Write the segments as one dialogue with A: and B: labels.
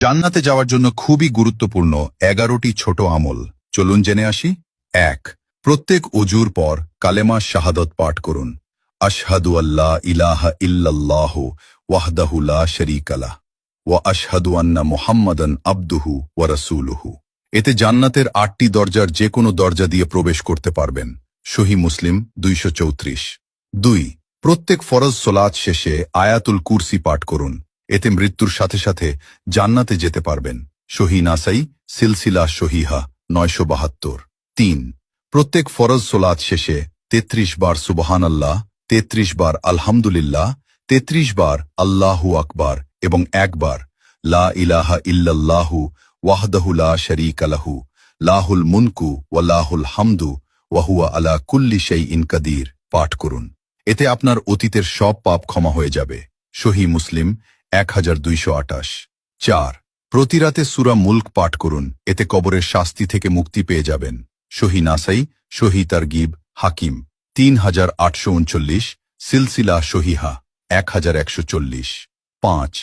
A: জান্নাতে যাওয়ার জন্য খুবই গুরুত্বপূর্ণ 11টি ছোট আমল, চলুন জেনে আসি। 1. প্রত্যেক অজুর পর কালেমা শাহাদত পাঠ করুন। আশহাদু আল্লা ইলাহা ইল্লাল্লাহ ওয়াহদাহু লা শারীকা লাহ ওয়া আশহাদু আন্না মুহাম্মাদান আবদুহু ওয়া রাসূলুহু। এতে জান্নাতের 8টি দরজার যে কোনো দরজা দিয়ে প্রবেশ করতে পারবেন। সহিহ মুসলিম 234। 2. প্রত্যেক ফরজ সোলাত শেষে আয়াতুল কুরসি পাঠ করুন। এতে মৃত্যুর সাথে সাথে জান্নাতে যেতে পারবেন। সহিহ নাসাই সিলসিলা সহিহা 972। 3. প্রত্যেক ফরজ সোলাত শেষে 33 বার সুবহানাল্লাহ, 33 বার আলহামদুলিল্লাহ, 33 বার আল্লাহু আকবার এবং 1 বার লা ইলাহা ইল্লাল্লাহু ওয়াহদাহু লা শারীকা লাহু লাহুল মুনকু ওয়া লাহুল হামদু ওয়া হুয়া আলা কুল্লি শাইইন কাদির পাঠ করুন। এতে আপনার অতীতের সব পাপ ক্ষমা হয়ে যাবে। সহিহ মুসলিম 1228। 4. প্রতি রাতে সূরা মুলক পাঠ করুন। এতে কবরের শাস্তি থেকে মুক্তি পেয়ে যাবেন। সহিহ নাসাই সহিহ তারগিব হাকিম 3839, সিলসিলা সহিহা 1140। 5.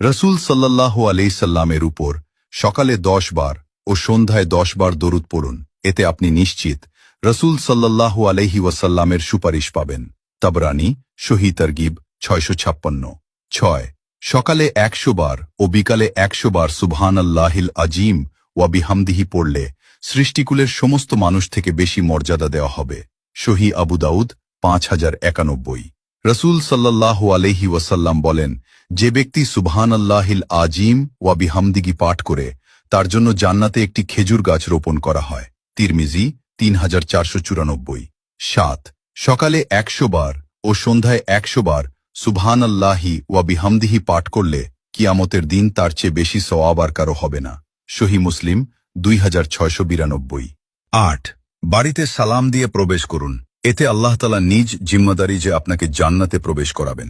A: রসূল সাল্লাল্লাহু আলাইহি সাল্লামের উপর সকালে 10 বার ও সন্ধ্যায় 10 বার দরুদ পড়ুন। এতে আপনি নিশ্চিত রসূল সাল্লাল্লাহু আলাইহি ওয়াসাল্লামের সুপারিশ পাবেন। তাবরানী সহিহ তারগিব 656। 6. সকালে 100 বার ও বিকালে 100 বার সুবহানাল্লাহিল আজিম ওয়া বিহামদিহি পড়লে সৃষ্টিকুলের সমস্ত মানুষ থেকে বেশি মর্যাদা দেওয়া হবে। সহিহ আবু দাউদ 5091। রসূল সাল্লাল্লাহু আলাইহি ওয়াসাল্লাম বলেন, যে ব্যক্তি সুবহানাল্লাহিল আজিম ওয়া বিহামদিহি পাঠ করে তার জন্য জান্নাতে একটি খেজুর গাছ রোপণ করা হয়। তিরমিজি 3494। 7. সকালে 100 বার ও সন্ধ্যায় 100 বার সুবহানাল্লাহি ওয়া বিহামদিহি পাঠ করলে কিয়ামতের দিন তার চেয়ে বেশি সওয়াব আর কারো হবে না। সহিহ মুসলিম 2692। 8. বাড়িতে সালাম দিয়ে প্রবেশ করুন। এতে আল্লাহ তাআলা নিজ জিম্মাদারি যে আপনাকে জান্নাতে প্রবেশ করাবেন।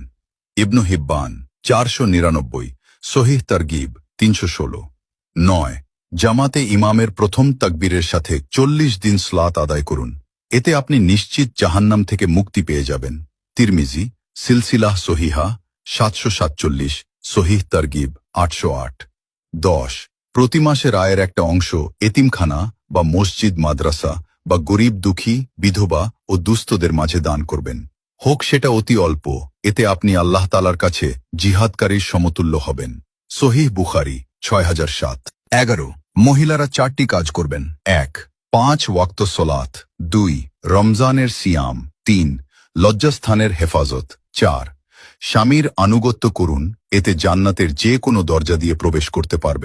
A: ইবনু হিব্বান 499, সহিহ তারগিব 316। 9. জামাতে ইমামের প্রথম তাকবীরের সাথে 40 দিন সালাত আদায় করুন। এতে আপনি নিশ্চিত জাহান্নাম থেকে মুক্তি পেয়ে যাবেন। তিরমিজি সিলসিলাহ সহিহা 747, সহিহ তারগিব 808। 10. প্রতি মাসের আয়ের একটা অংশ এতিমখানা বা মসজিদ মাদ্রাসা বা গরিব দুঃখী বিধবা ও দুস্থদের মাঝে দান করবেন। হোক সেটা অতি অল্প, এতে আপনি আল্লাহ তাআলার কাছে জিহাদকারীর সমতুল্য হবেন। সহিহ বুখারী 6007। 11. মহিলারা 4টি কাজ করবেন। 1. 5 ওয়াক্ত সলাত। 2. রমজানের সিয়াম। 3. লজ্জাস্থানের হেফাজত। 4. স্বামীর আনুগত্য করুন। এতে জান্নাতের যে কোনো দরজা দিয়ে প্রবেশ করতে পারবে।